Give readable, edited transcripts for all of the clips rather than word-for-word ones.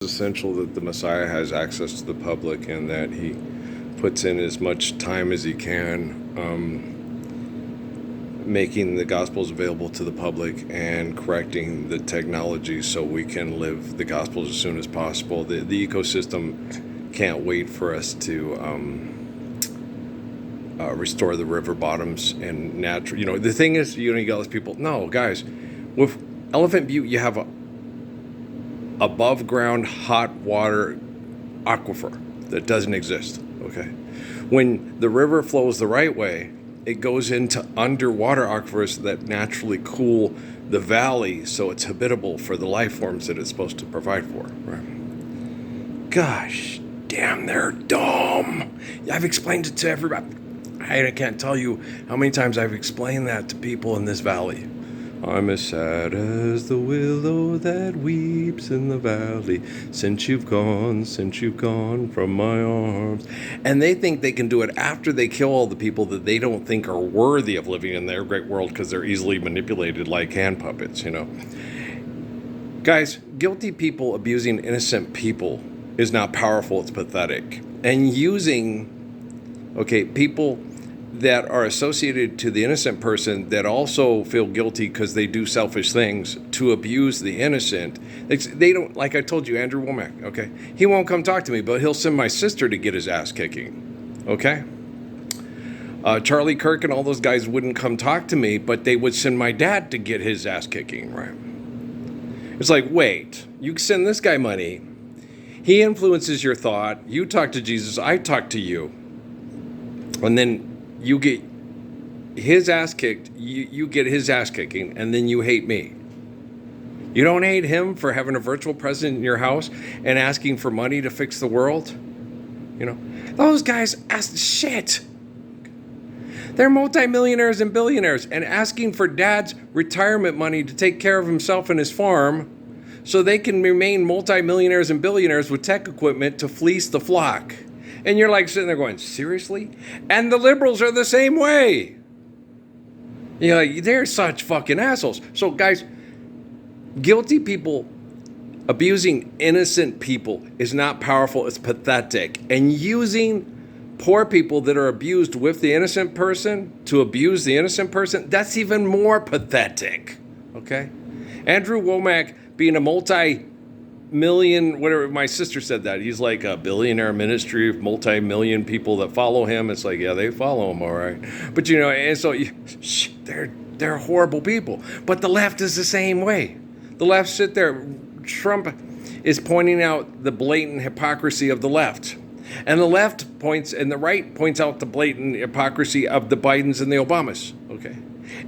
It's essential that the Messiah has access to the public and that he puts in as much time as he can making the Gospels available to the public and correcting the technology so we can live the Gospels as soon as possible. The ecosystem can't wait for us to restore the river bottoms and natural. The thing is, you got those people. No, guys, with Elephant Butte, you have a above ground hot water aquifer that doesn't exist. Okay, when the river flows the right way, it goes into underwater aquifers that naturally cool the valley so it's habitable for the life forms that it's supposed to provide for. Right? Gosh damn, they're dumb. I've explained it to everybody. I can't tell you how many times I've explained that to people in this valley. I'm as sad as the willow that weeps in the valley since you've gone from my arms. And they think they can do it after they kill all the people that they don't think are worthy of living in their great world because they're easily manipulated like hand puppets, Guys, guilty people abusing innocent people is not powerful, it's pathetic. And using, people that are associated to the innocent person that also feel guilty because they do selfish things to abuse the innocent. They don't, like I told you, Andrew Womack, okay? He won't come talk to me, but he'll send my sister to get his ass kicking, okay? Charlie Kirk and all those guys wouldn't come talk to me, but they would send my dad to get his ass kicking, right? It's like, wait, you send this guy money, he influences your thought, you talk to Jesus, I talk to you, and then you get his ass kicked, you get his ass kicking, and then you hate me. You don't hate him for having a virtual president in your house and asking for money to fix the world? Those guys ask shit. They're multimillionaires and billionaires and asking for dad's retirement money to take care of himself and his farm so they can remain multimillionaires and billionaires with tech equipment to fleece the flock. And you're like sitting there going, seriously? And the liberals are the same way. They're such fucking assholes. So guys, guilty people abusing innocent people is not powerful, it's pathetic. And using poor people that are abused with the innocent person to abuse the innocent person, that's even more pathetic. Okay? Andrew Womack being a multi-million, whatever, my sister said that. He's like a billionaire ministry of multi-million people that follow him. It's like, yeah, they follow him, all right. But, and so they're horrible people. But the left is the same way. The left sit there. Trump is pointing out the blatant hypocrisy of the left. And the left points, and the right points out the blatant hypocrisy of the Bidens and the Obamas, okay?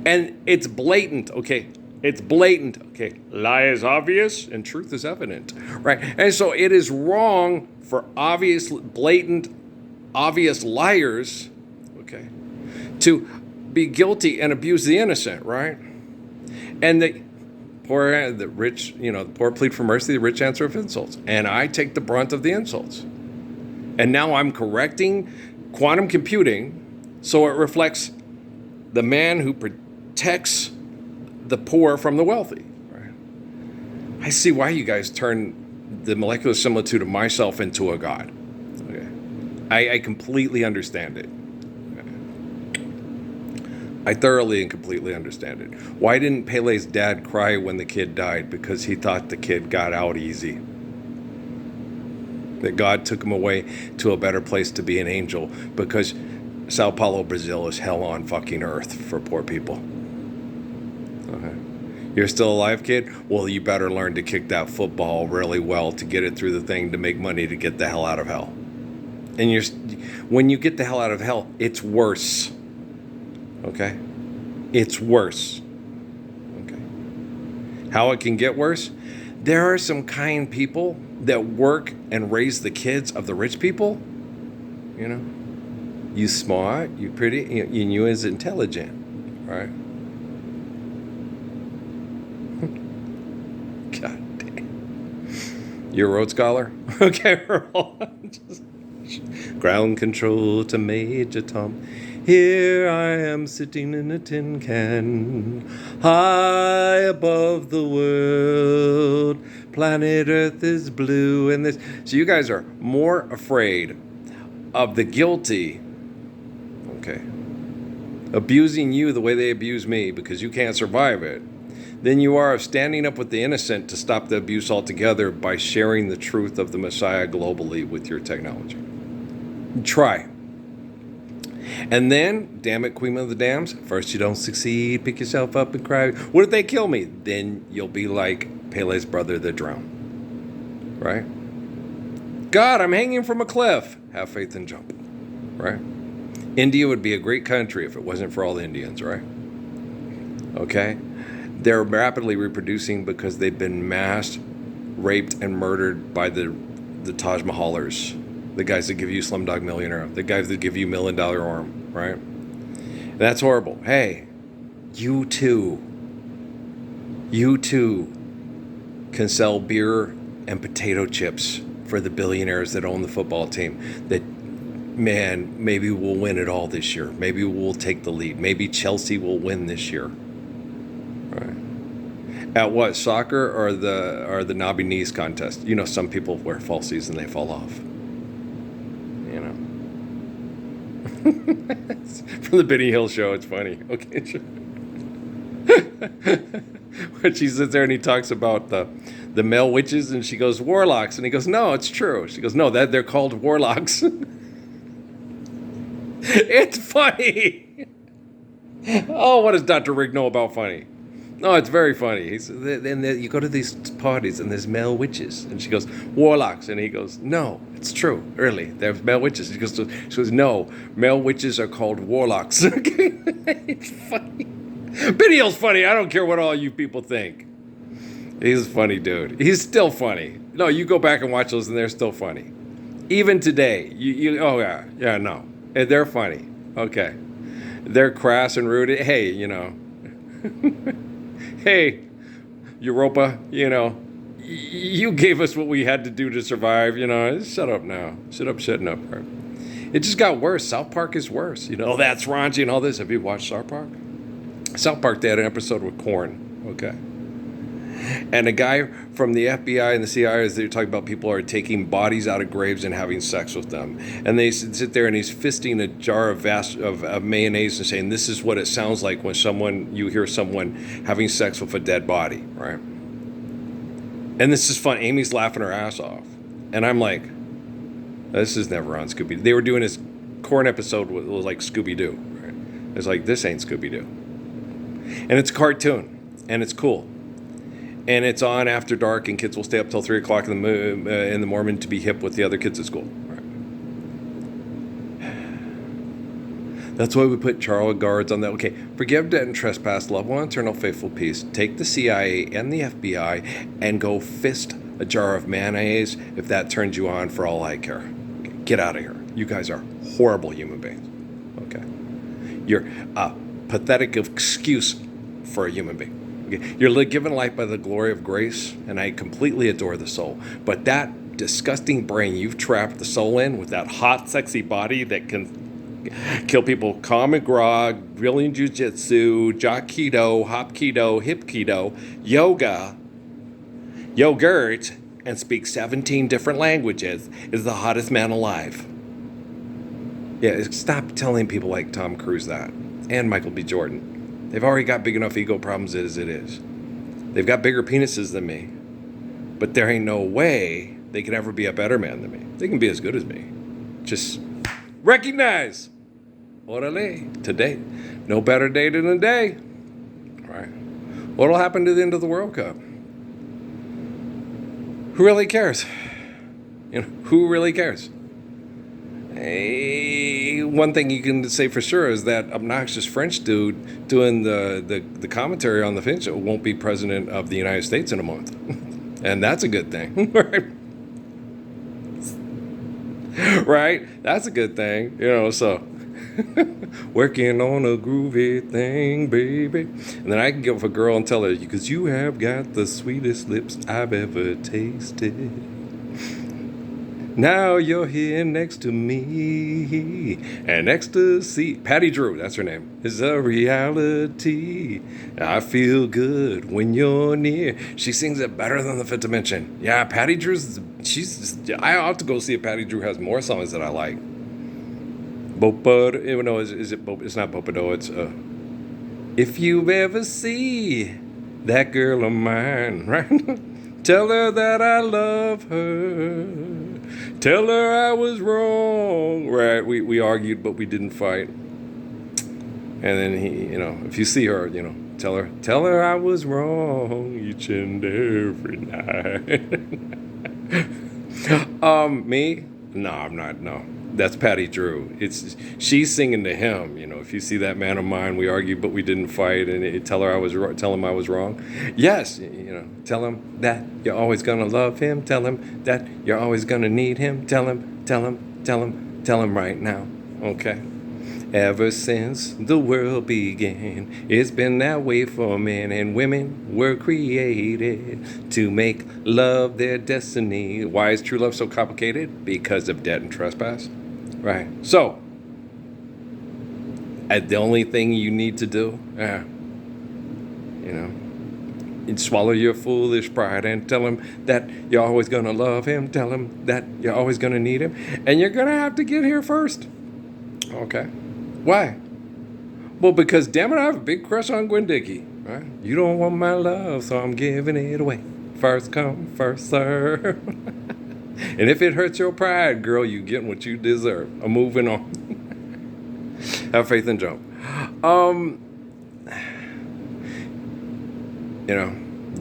And it's blatant, okay? It's blatant, okay? Lie is obvious and truth is evident, right? And so it is wrong for blatant, obvious liars, okay, to be guilty and abuse the innocent, right? And the rich, the poor plead for mercy, the rich answer of insults. And I take the brunt of the insults. And now I'm correcting quantum computing so it reflects the man who protects the poor from the wealthy. Right? I see why you guys turn the molecular similitude of myself into a god. Okay. I completely understand it. Okay. I thoroughly and completely understand it. Why didn't Pele's dad cry when the kid died? Because he thought the kid got out easy. That God took him away to a better place to be an angel because Sao Paulo, Brazil is hell on fucking earth for poor people. Okay. You're still alive, kid? Well, you better learn to kick that football really well to get it through the thing to make money to get the hell out of hell. And when you get the hell out of hell, it's worse. Okay? It's worse. Okay. How it can get worse? There are some kind people that work and raise the kids of the rich people. You smart, you pretty, and you is intelligent, right? God damn. You're a Rhodes Scholar? Okay, we're all just ground control to Major Tom. Here I am sitting in a tin can, high above the world, Planet Earth is blue and this. So you guys are more afraid of the guilty, okay, abusing you the way they abuse me because you can't survive it, than you are of standing up with the innocent to stop the abuse altogether by sharing the truth of the Messiah globally with your technology. Try. And then, damn it, Queen of the Dams, first you don't succeed, pick yourself up and cry. What if they kill me? Then you'll be like Pele's brother that drowned. Right? God, I'm hanging from a cliff. Have faith and jump. Right? India would be a great country if it wasn't for all the Indians, right? Okay? They're rapidly reproducing because they've been mass raped and murdered by the Taj Mahalers. The guys that give you Slumdog Millionaire. The guys that give you $1 Million Arm, right? And that's horrible. Hey, you too can sell beer and potato chips for the billionaires that own the football team. That, man, maybe we'll win it all this year. Maybe we'll take the lead. Maybe Chelsea will win this year. Right? At what, soccer or the knobby knees contest? You know, some people wear falsies and they fall off. You know. From the Benny Hill show, it's funny. Okay, sure. When she sits there and he talks about the male witches and she goes, warlocks. And he goes, no, it's true. She goes, no, that they're called warlocks. It's funny. Oh, what does Dr. Rick know about funny? No, it's very funny. And you go to these parties and there's male witches. And she goes, warlocks. And he goes, no, it's true. Early, there's male witches. She goes, no, male witches are called warlocks. Okay? It's funny. Benny Hill's funny. I don't care what all you people think. He's a funny dude. He's still funny. No, you go back and watch those and they're still funny. Even today. Oh, yeah. Yeah, no. They're funny. Okay. They're crass and rude. Hey, you know. Hey, Europa, you know, you gave us what we had to do to survive, you know. Shut up now. Shut up, shutting up. It just got worse. South Park is worse. You know, that's raunchy and all this. Have you watched South Park? South Park, they had an episode with Korn. Okay. And a guy from the FBI and the CIA, they're talking about people are taking bodies out of graves and having sex with them. And they sit there and he's fisting a jar of mayonnaise and saying, this is what it sounds like when you hear someone having sex with a dead body, right? And this is fun. Amy's laughing her ass off. And I'm like, this is never on Scooby-Doo. They were doing this Korn episode with like Scooby-Doo, right? It's like, this ain't Scooby-Doo. And it's a cartoon. And it's cool. And it's on after dark, and kids will stay up till 3 o'clock in the morning to be hip with the other kids at school. Right. That's why we put Charles guards on that. Okay, forgive debt and trespass, love one eternal faithful peace. Take the CIA and the FBI and go fist a jar of mayonnaise if that turns you on for all I care. Okay, get out of here. You guys are horrible human beings. Okay, you're a pathetic excuse for a human being. You're given life by the glory of grace, and I completely adore the soul. But that disgusting brain you've trapped the soul in with that hot, sexy body that can kill people, common grog, drilling jujitsu, jock keto, hop keto, hip keto, yoga, yogurt, and speak 17 different languages, is the hottest man alive. Yeah, stop telling people like Tom Cruise that, and Michael B. Jordan. They've already got big enough ego problems as it is. They've got bigger penises than me. But there ain't no way they can ever be a better man than me. They can be as good as me. Just recognize. Orale. Today. No better day than a day. All right. What'll happen to the end of the World Cup? Who really cares? You know, who really cares? One thing you can say for sure is that obnoxious French dude doing the commentary on the Finch show won't be president of the United States in a month. And that's a good thing. Right? That's a good thing. You know, so working on a groovy thing, baby. And then I can go with a girl and tell her, because you have got the sweetest lips I've ever tasted. Now you're here next to me, and ecstasy. Patty Drew, that's her name, is a reality. I feel good when you're near. She sings it better than the Fifth Dimension. Yeah, Patty Drew's. I ought to go see if Patty Drew has more songs that I like. Bopa, no, is it Bopa? It's not Bopa, it's if you ever see that girl of mine, right? Tell her that I love her. Tell her I was wrong. Right, we argued, but we didn't fight. And then if you see her, tell her I was wrong each and every night. Me? No, I'm not. No, that's Patty Drew. She's singing to him. If you see that man of mine, we argued, but we didn't fight. And tell him I was wrong. Yes, tell him that you're always gonna love him. Tell him that you're always gonna need him. Tell him right now. Okay. Ever since the world began, it's been that way for men and women were created to make love their destiny. Why is true love so complicated? Because of debt and trespass. Right. So, the only thing you need to do, swallow your foolish pride and tell him that you're always going to love him. Tell him that you're always going to need him. And you're going to have to get here first. Okay. Why? Well, because damn it, I have a big crush on Gwen Dickey. Right? You don't want my love, so I'm giving it away. First come, first serve. And if it hurts your pride, girl, you getting what you deserve. I'm moving on. Have faith and jump.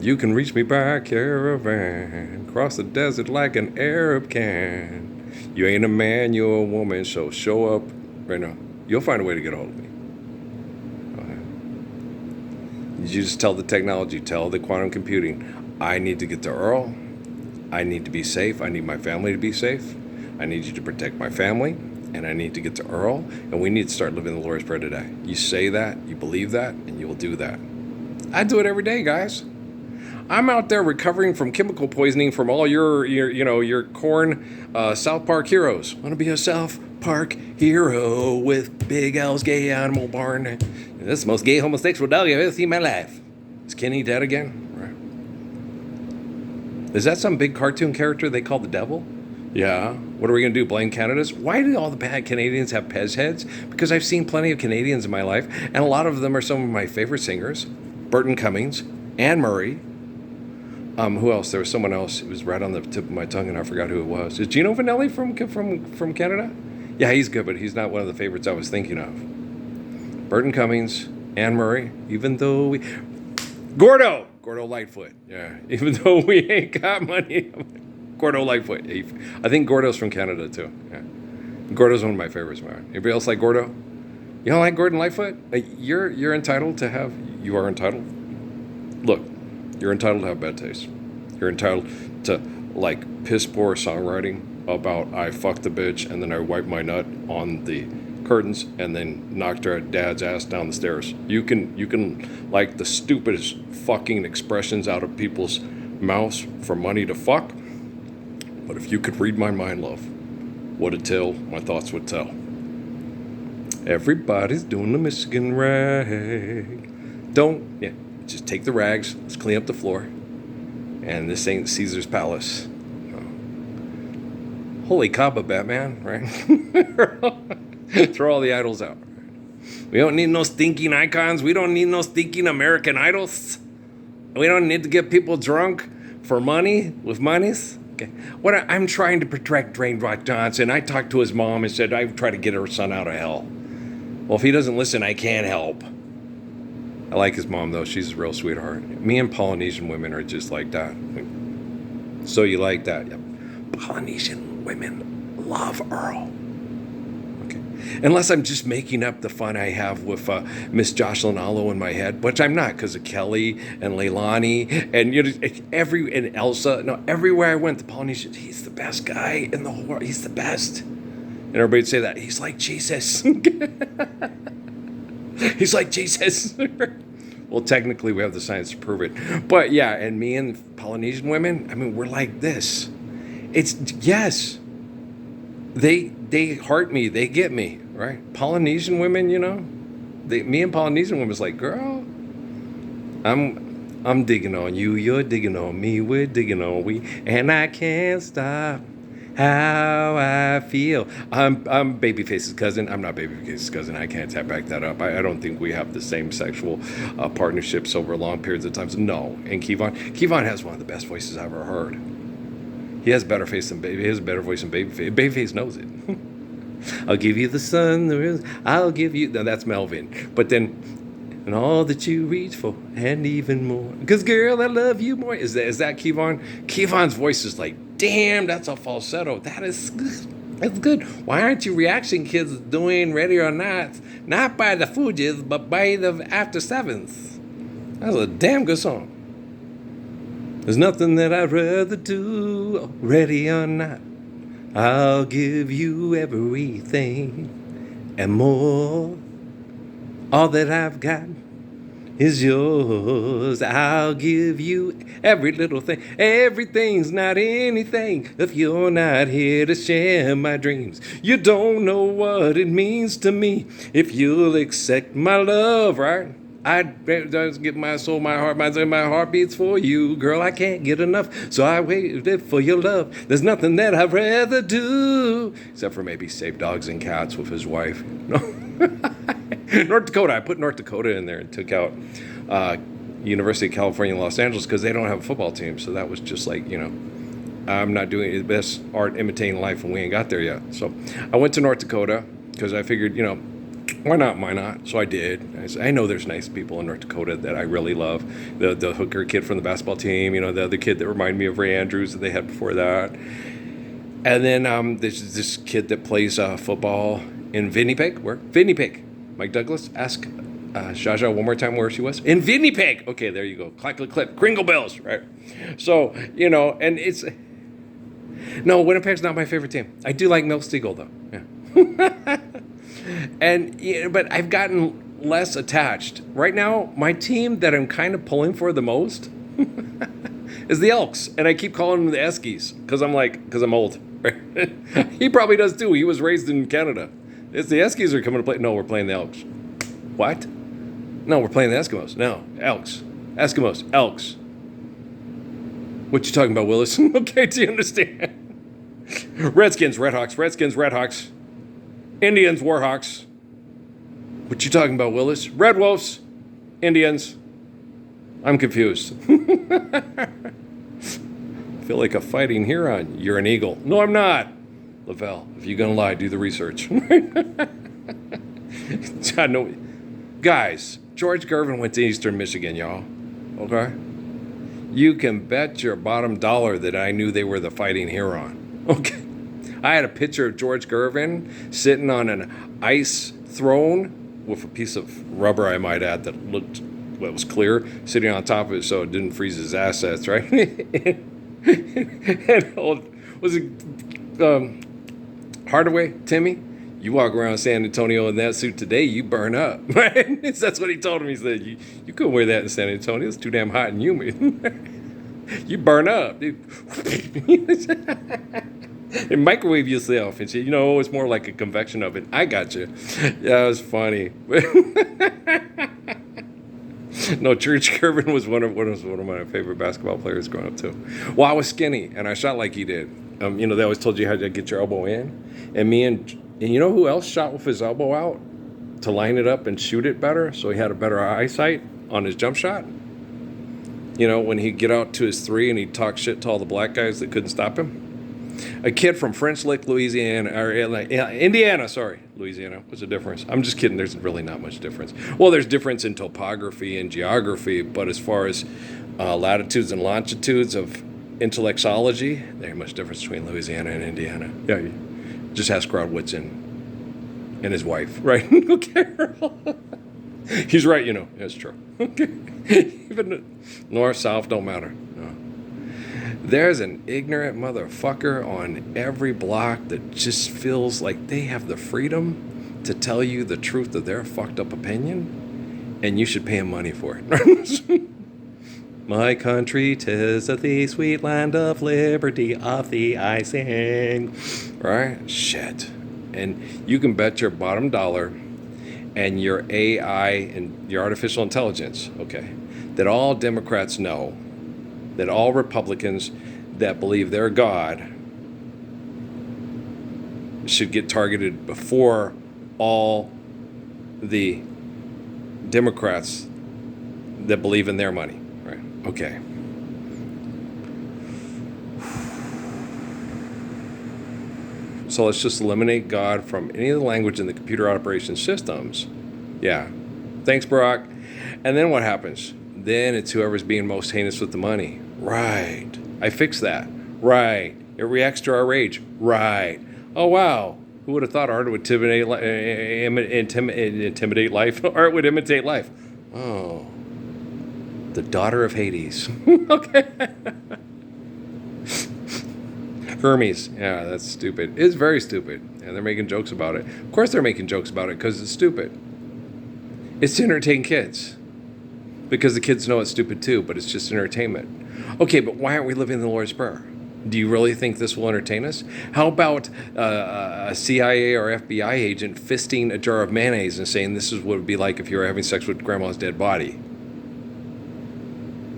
You can reach me by caravan, cross the desert like an Arab can. You ain't a man, you're a woman, so show up right now. You'll find a way to get a hold of me. Okay. You just tell the technology, tell the quantum computing, I need to get to Earl. I need to be safe. I need my family to be safe. I need you to protect my family. And I need to get to Earl. And we need to start living the Lord's Prayer today. You say that, you believe that, and you will do that. I do it every day, guys. I'm out there recovering from chemical poisoning from all your corn South Park heroes. Want to be a South Park hero with Big Al's gay animal barn. This is the most gay homosexual dog I've ever seen in my life. Is Kenny dead again? Right. Is that some big cartoon character they call the devil? Yeah. What are we going to do? Blame Canada's? Why do all the bad Canadians have Pez heads? Because I've seen plenty of Canadians in my life, and a lot of them are some of my favorite singers. Burton Cummings, Anne Murray. Who else? There was someone else. It was right on the tip of my tongue, and I forgot who it was. Is Gino Vanelli from Canada? Yeah, he's good, but he's not one of the favorites I was thinking of. Burton Cummings, Anne Murray, even though we... Gordo Lightfoot. Yeah, even though we ain't got money. Gordo Lightfoot. I think Gordo's from Canada, too. Yeah. Gordo's one of my favorites, man. Anybody else like Gordo? You don't like Gordon Lightfoot? You're entitled to have... You are entitled? Look, you're entitled to have bad taste. You're entitled to, piss poor songwriting about I fucked the bitch and then I wiped my nut on the curtains and then knocked her dad's ass down the stairs. You can like the stupidest fucking expressions out of people's mouths for money to fuck. But if you could read my mind, love, what a tale my thoughts would tell. Everybody's doing the Michigan rag. Just take the rags, let's clean up the floor. And this ain't Caesar's palace. Holy Kaba, Batman, right? Throw all the idols out. We don't need no stinking icons. We don't need no stinking American idols. We don't need to get people drunk for money with monies. Okay. I'm trying to protect Dwayne Rock Johnson. I talked to his mom and said I'd try to get her son out of hell. Well, if he doesn't listen, I can't help. I like his mom, though. She's a real sweetheart. Me and Polynesian women are just like that. So you like that? Yep. Polynesian women love Earl. Okay. Unless I'm just making up the fun I have with Miss Jocelyn Allo in my head, which I'm not because of Kelly and Leilani and and Elsa. No, everywhere I went, the Polynesians, he's the best guy in the whole world. He's the best. And everybody'd say that. He's like Jesus. He's like Jesus. Well, technically, we have the science to prove it. But yeah, and me and Polynesian women, we're like this. Yes, they heart me, they get me, right? Polynesian women, me and Polynesian women's like, girl, I'm digging on you, you're digging on me, we're digging on we, and I can't stop how I feel. I'm Babyface's cousin. I'm not Babyface's cousin. I can't back that up. I don't think we have the same sexual partnerships over long periods of time. No. And Kevon has one of the best voices I've ever heard. He has better face than Baby. He has a better voice than Babyface. Babyface knows it. I'll give you the sun. I'll give you. No, that's Melvin. But then. And all that you reach for, and even more. Because, girl, I love you more. Is that Kevon? Kevon's voice is like, damn, that's a falsetto. That's good. Why aren't you reaction kids doing Ready or Not? Not by the Fugees, but by the After Sevens. That's a damn good song. There's nothing that I'd rather do, Ready or Not. I'll give you everything and more. All that I've got is yours. I'll give you every little thing. Everything's not anything if you're not here to share my dreams. You don't know what it means to me if you'll accept my love, right? I'd just give my soul, my heart, my heart beats for you. Girl, I can't get enough, so I waited for your love. There's nothing that I'd rather do, except for maybe save dogs and cats with his wife. North Dakota, I put North Dakota in there and took out University of California, Los Angeles, because they don't have a football team. So that was just like, I'm not doing the best art imitating life, and we ain't got there yet. So I went to North Dakota because I figured, why not? So I did. I know there's nice people in North Dakota that I really love. The hooker kid from the basketball team, the other kid that reminded me of Ray Andrews that they had before that. And then there's this kid that plays football in Winnipeg. Where? Winnipeg. Mike Douglas, ask Jaja one more time where she was. In Winnipeg. Okay, there you go. Clack, click, clip. Kringle Bells, right? So, and it's... No, Winnipeg's not my favorite team. I do like Mill Steagall, though. Yeah. But I've gotten less attached. Right now, my team that I'm kind of pulling for the most is the Elks. And I keep calling them the Eskies because I'm old. He probably does too. He was raised in Canada. It's the Eskies are coming to play. No, we're playing the Elks. What? No, we're playing the Eskimos. No, Elks. Eskimos. Elks. What you talking about, Willis? Okay, do you understand? Redskins, Redhawks. Redskins, Redhawks. Indians, Warhawks. What you talking about, Willis? Red Wolves. Indians. I'm confused. I feel like a fighting Huron. You're an eagle. No, I'm not. Lavelle, if you're going to lie, do the research. No. Guys, George Gervin went to Eastern Michigan, y'all. Okay? You can bet your bottom dollar that I knew they were the fighting Huron. Okay? I had a picture of George Gervin sitting on an ice throne with a piece of rubber, I might add, that was clear, sitting on top of it so it didn't freeze his assets, right? And was it... Hardaway, Timmy, you walk around San Antonio in that suit today, you burn up, right? That's what he told him. He said, you couldn't wear that in San Antonio. It's too damn hot and humid. You burn up, dude. And microwave yourself and shit. It's more like a convection oven. I got you. Yeah, it was funny. No, George Gervin was one of my favorite basketball players growing up too. Well, I was skinny and I shot like he did. They always told you how to get your elbow in. And you know who else shot with his elbow out to line it up and shoot it better so he had a better eyesight on his jump shot? When he'd get out to his three and he'd talk shit to all the black guys that couldn't stop him? A kid from French Lick, Louisiana, or Indiana, Louisiana. What's the difference? I'm just kidding. There's really not much difference. Well, there's difference in topography and geography, but as far as latitudes and longitudes of intellectuology, there's much difference between Louisiana and Indiana. Yeah, just ask Rod Woodson and his wife, right? Okay. He's right, That's true. Okay. Even north, south, don't matter. No. There's an ignorant motherfucker on every block that just feels like they have the freedom to tell you the truth of their fucked up opinion, and you should pay him money for it. My country, 'tis of the sweet land of liberty, of the I sing. right? Shit. And you can bet your bottom dollar and your AI and your artificial intelligence, okay, that all Democrats know, that all Republicans that believe they're God should get targeted before all the Democrats that believe in their money, right? Okay. So let's just eliminate God from any of the language in the computer operation systems. Yeah. Thanks, Barack. And then what happens? Then it's whoever's being most heinous with the money. Right. I fixed that. Right. It reacts to our rage. Right. Oh, wow. Who would have thought art would intimidate life? Art would imitate life. Oh. The daughter of Hades. Okay. Hermes. Yeah, that's stupid. It's very stupid. And they're making jokes about it. Of course they're making jokes about it because it's stupid. It's to entertain kids. Because the kids know it's stupid too, but it's just entertainment. Okay, but why aren't we living the Lord's Prayer? Do you really think this will entertain us? How about a CIA or FBI agent fisting a jar of mayonnaise and saying this is what it would be like if you were having sex with grandma's dead body?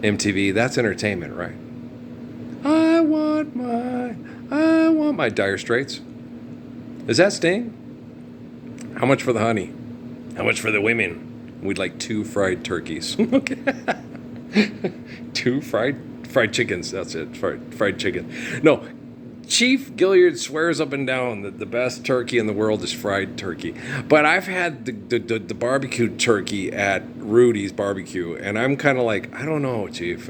MTV, that's entertainment, right? I want my Dire Straits. Is that Sting? How much for the honey? How much for the women? We'd like 2 fried turkeys. Okay. 2 fried chickens. That's it. Fried chicken. No. Chief Gilliard swears up and down that the best turkey in the world is fried turkey. But I've had the barbecued turkey at Rudy's Barbecue, and I'm kind of like, I don't know, Chief.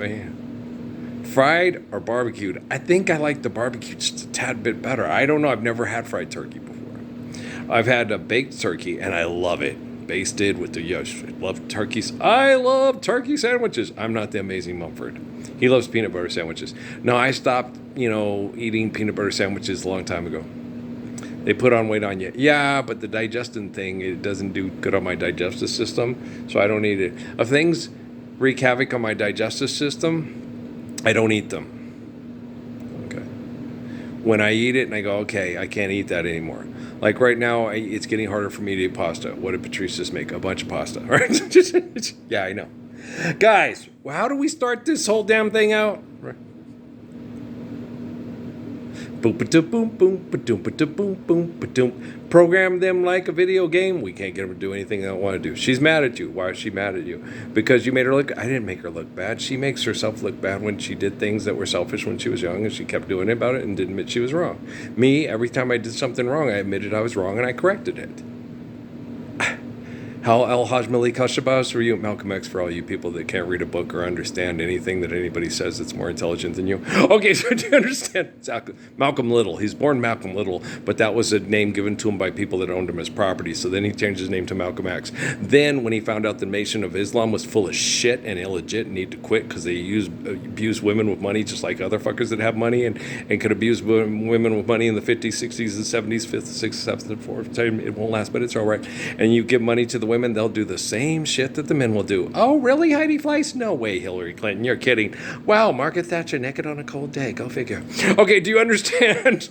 Fried or barbecued? I think I like the barbecue just a tad bit better. I don't know. I've never had fried turkey before. I've had a baked turkey, and I love it. Basted with the I love turkeys. I love turkey sandwiches. I'm not the amazing Mumford. He loves peanut butter sandwiches. No, I stopped, eating peanut butter sandwiches a long time ago. They put on weight on you. Yeah, but the digestion thing, it doesn't do good on my digestive system, so I don't eat it. If things wreak havoc on my digestive system, I don't eat them. Okay. When I eat it and I go, okay, I can't eat that anymore. Like right now, it's getting harder for me to eat pasta. What did Patrice just make? A bunch of pasta, right? Yeah, I know. Guys, how do we start this whole damn thing out? Right. Boom, ba-doom, boom, boom, ba-doom, ba-doom, boom, boom, ba-doom. Program them like a video game. We can't get them to do anything they don't want to do. She's mad at you. Why is she mad at you? Because you made her look. I didn't make her look bad. She makes herself look bad when she did things that were selfish when she was young, and she kept doing it about it and didn't admit she was wrong. Me, every time I did something wrong, I admitted I was wrong and I corrected it. How El-Haj Malik Hushabaz for you, Malcolm X for all you people that can't read a book or understand anything that anybody says that's more intelligent than you. Okay, so do you understand? Exactly. Malcolm Little. He's born Malcolm Little, but that was a name given to him by people that owned him as property. So then he changed his name to Malcolm X. Then when he found out the Nation of Islam was full of shit and illegit and need to quit because they abuse women with money just like other fuckers that have money and could abuse women with money in the 50s, 60s, and 70s, 5th, 6th, 7th, and 4th time. It won't last, but it's all right. And you give money to the women, they'll do the same shit that the men will do. Oh, really, Heidi Fleiss? No way, Hillary Clinton. You're kidding. Wow, Margaret Thatcher naked on a cold day. Go figure. Okay, do you understand?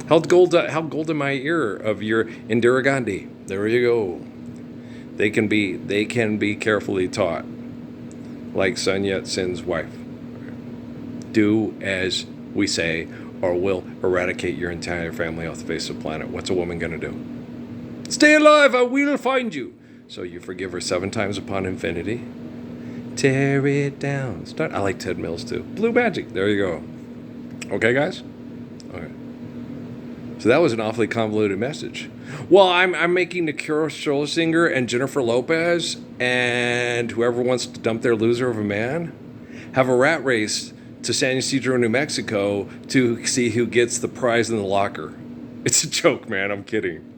Held Golda my ear of your Indira Gandhi. There you go. They can be carefully taught, like Sun Yat-sen's wife. Do as we say, or we'll eradicate your entire family off the face of the planet. What's a woman gonna do? Stay alive, I will find you. So you forgive her 7 times upon infinity. Tear it down. I like Ted Mills too. Blue Magic. There you go. Okay, guys? Okay. So that was an awfully convoluted message. Well, I'm making Nikia Scherzinger and Jennifer Lopez and whoever wants to dump their loser of a man have a rat race to San Ysidro, New Mexico to see who gets the prize in the locker. It's a joke, man. I'm kidding.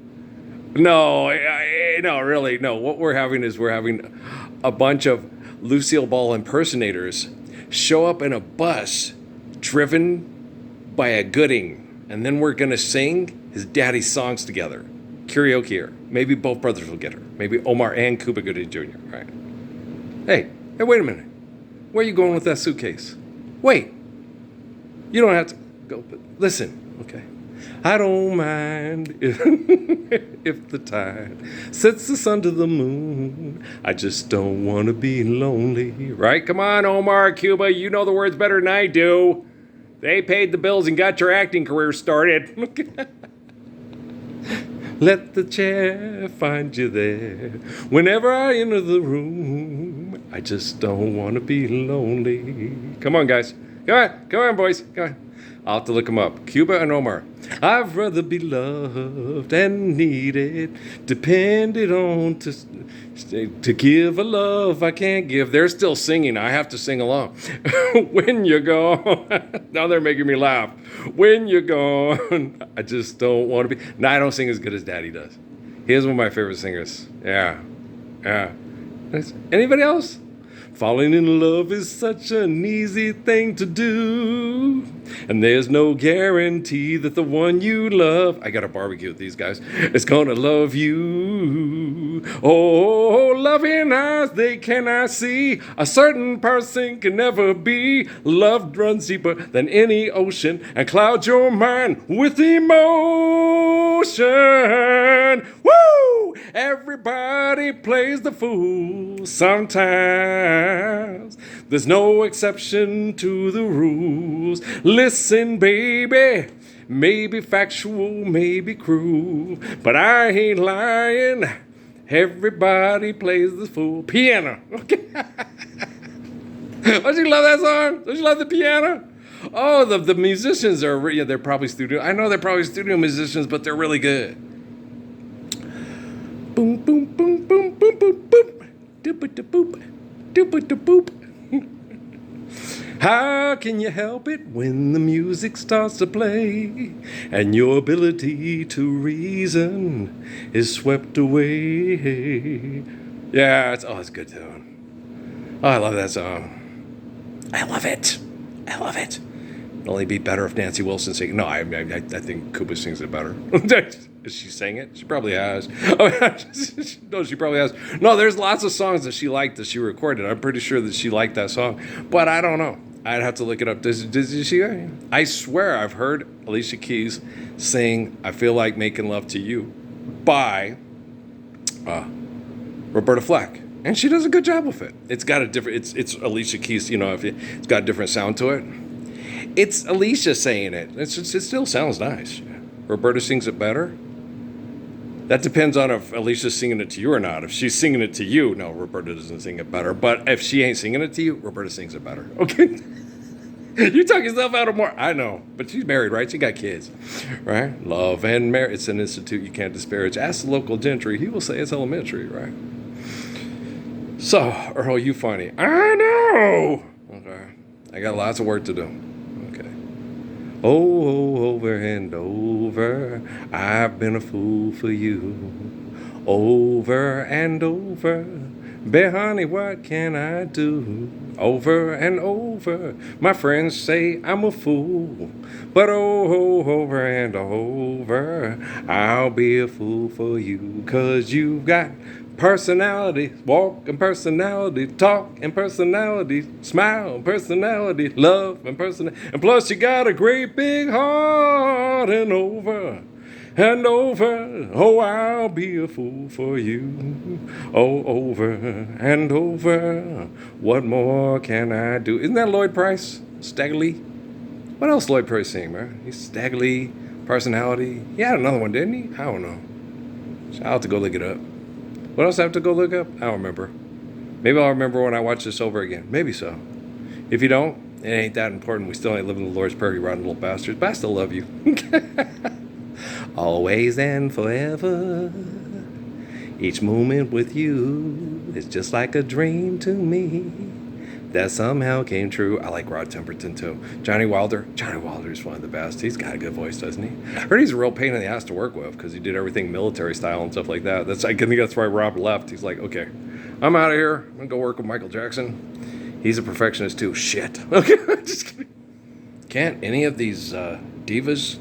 No, no, really, no. What we're having is a bunch of Lucille Ball impersonators show up in a bus driven by a Gooding, and then we're going to sing his daddy's songs together. Karaoke here. Maybe both brothers will get her. Maybe Omar and Cuba Gooding Jr., right? Hey, wait a minute. Where are you going with that suitcase? Wait. You don't have to go, but listen. Okay. I don't mind if the tide sets us under the moon. I just don't want to be lonely. Right? Come on, Omar, Cuba. You know the words better than I do. They paid the bills and got your acting career started. Let the chair find you there. Whenever I enter the room, I just don't want to be lonely. Come on, guys. Come on, boys. Come on. I'll have to look them up. Cuba and Omar. I'd rather be loved and needed, depended on to give a love I can't give. They're still singing. I have to sing along. When you're gone. Now they're making me laugh. When you're gone, I just don't want to be. No, I don't sing as good as Daddy does. He is one of my favorite singers. Yeah. Anybody else? Falling in love is such an easy thing to do. And there's no guarantee that the one you love, I gotta barbecue with these guys, is gonna love you. Oh, loving eyes they cannot see. A certain person can never be. Love runs deeper than any ocean and clouds your mind with emotion. Woo! Everybody plays the fool sometimes. There's no exception to the rules. Listen, baby, maybe factual, maybe cruel, but I ain't lying. Everybody plays the fool. Piano. Okay. Don't you love that song? Don't you love the piano? Oh, the musicians are, yeah, they're probably studio. I know they're probably studio musicians, but they're really good. Boom, boom, boom, boom, boom, boom, boom. Doop-a-da-boop. Doop-a-da-boop. How can you help it when the music starts to play and your ability to reason is swept away? Yeah, it's a good tune. Oh, I love that song. I love it. It'd only be better if Nancy Wilson sang it. No, I think Cuba sings it better. Has she sang it? She probably has. No, she probably has. No, there's lots of songs that she liked that she recorded. I'm pretty sure that she liked that song, but I don't know. I'd have to look it up. Did she? I swear I've heard Alicia Keys sing "I Feel Like Making Love to You" by Roberta Flack, and she does a good job with it. It's got a different. It's Alicia Keys. You know, it's got a different sound to it. It's Alicia saying it. It still sounds nice. Roberta sings it better. That depends on if Alicia's singing it to you or not. If she's singing it to you, no, Roberta doesn't sing it better. But if she ain't singing it to you, Roberta sings it better. Okay? You talk yourself out of more. I know. But she's married, right? She got kids. Right? Love and marriage. It's an institute you can't disparage. Ask the local gentry. He will say it's elementary, right? So, Earl, you funny. I know. Okay. I got lots of work to do. Oh, over and over, I've been a fool for you. Over and over, babe, honey, what can I do? Over and over, my friends say I'm a fool. But over and over, I'll be a fool for you. 'Cause you've got personality, walk and personality, talk and personality, smile and personality, love and personality. And plus you got a great big heart and over, oh, I'll be a fool for you. Oh, over and over, what more can I do? Isn't that Lloyd Price? Stagger Lee? What else Lloyd Price sing, man? He's Stagger Lee, personality. He had another one, didn't he? I don't know. I'll have to go look it up. What else I have to go look up? I don't remember. Maybe I'll remember when I watch this over again. Maybe so. If you don't, it ain't that important. We still ain't living in the Lord's Prayer, you rotten little bastards. But I still love you. Always and forever. Each moment with you is just like a dream to me. That somehow came true. I like Rod Temperton too. Johnny Wilder is one of the best. He's got a good voice, doesn't he? I heard he's a real pain in the ass to work with because he did everything military style and stuff like that. I think that's why Rob left. He's like, okay, I'm out of here. I'm gonna go work with Michael Jackson. He's a perfectionist too. Shit. Okay, just kidding. Can't any of these divas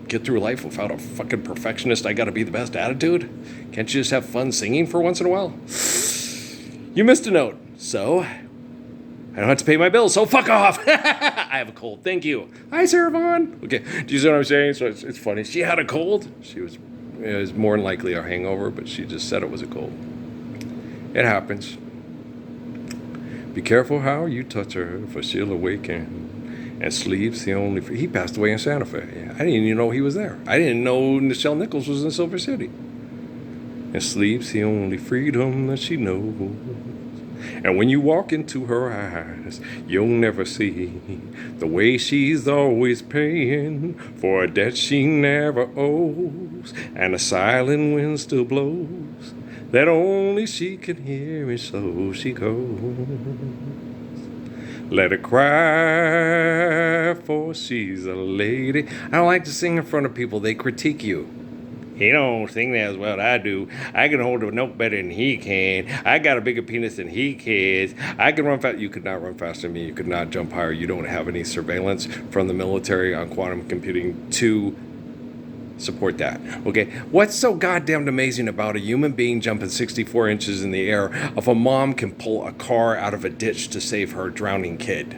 get through life without a fucking perfectionist? I gotta be the best attitude. Can't you just have fun singing for once in a while? You missed a note. So, I don't have to pay my bills, so fuck off. I have a cold. Thank you. Hi, Sarah Vaughn. Okay. Do you see what I'm saying? So it's funny. She had a cold. It was more than likely a hangover, but she just said it was a cold. It happens. Be careful how you touch her, for she'll awaken. And sleep's the only... He passed away in Santa Fe. Yeah, I didn't even know he was there. I didn't know Nichelle Nichols was in Silver City. And sleep's the only freedom that she knows. And when you walk into her eyes, you'll never see the way she's always paying for a debt she never owes. And a silent wind still blows that only she can hear, and so she goes. Let her cry, for she's a lady. I don't like to sing in front of people. They critique you. He don't sing that as well as I do. I can hold a note better than he can. I got a bigger penis than he can. I can run fast. You could not run faster than me. You could not jump higher. You don't have any surveillance from the military on quantum computing to support that. Okay, what's so goddamn amazing about a human being jumping 64 inches in the air if a mom can pull a car out of a ditch to save her drowning kid?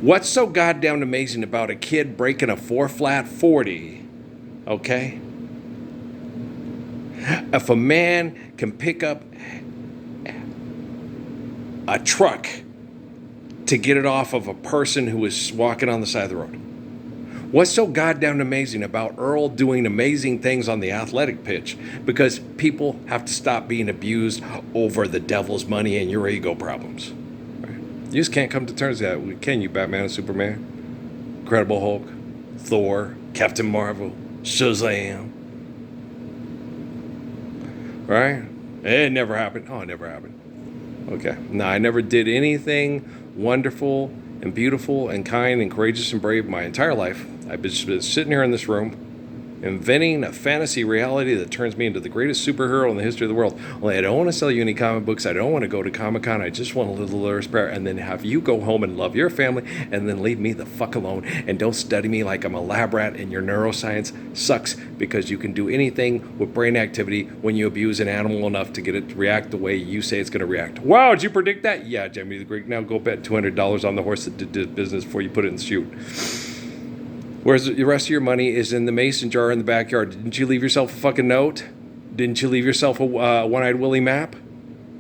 What's so goddamn amazing about a kid breaking a 4-flat 40? Okay? If a man can pick up a truck to get it off of a person who is walking on the side of the road. What's so goddamn amazing about Earl doing amazing things on the athletic pitch? Because people have to stop being abused over the devil's money and your ego problems. Right? You just can't come to terms with that. Can you, Batman and Superman? Incredible Hulk, Thor, Captain Marvel, Shazam. Right? It never happened. Oh, it never happened. Okay. No, I never did anything wonderful and beautiful and kind and courageous and brave my entire life. I've been sitting here in this room inventing a fantasy reality that turns me into the greatest superhero in the history of the world. Only I don't want to sell you any comic books. I don't want to go to Comic-Con. I just want to live the Lord's Prayer and then have you go home and love your family and then leave me the fuck alone and don't study me like I'm a lab rat and your neuroscience sucks because you can do anything with brain activity when you abuse an animal enough to get it to react the way you say it's going to react. Wow, did you predict that? Yeah, Jimmy the Greek. Now go bet $200 on the horse that did business before you put it in the chute. Whereas the rest of your money is in the mason jar in the backyard. Didn't you leave yourself a fucking note? Didn't you leave yourself a one-eyed Willie map?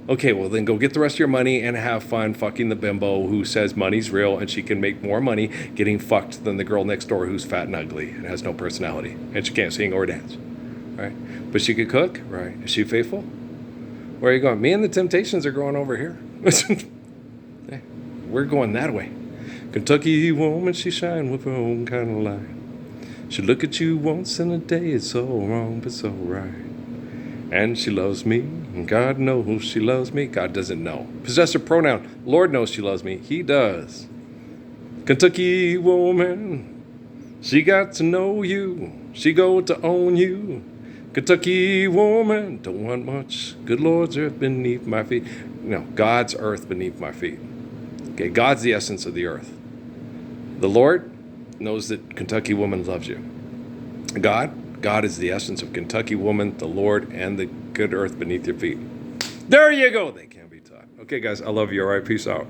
Okay, well then go get the rest of your money and have fun fucking the bimbo who says money's real and she can make more money getting fucked than the girl next door who's fat and ugly and has no personality and she can't sing or dance, right? But she could cook, right? Is she faithful? Where are you going? Me and the Temptations are going over here. Hey, we're going that way. Kentucky woman, she shine with her own kind of light. She look at you once in a day, it's so wrong but so right. And she loves me, and God knows she loves me. God doesn't know. Possessive pronoun, Lord knows she loves me. He does. Kentucky woman, she got to know you. She go to own you. Kentucky woman, don't want much. Good Lord's earth beneath my feet. No, God's earth beneath my feet. Okay, God's the essence of the earth. The Lord knows that Kentucky woman loves you. God is the essence of Kentucky woman, the Lord, and the good earth beneath your feet. There you go. They can't be taught. Okay, guys, I love you. All right, peace out.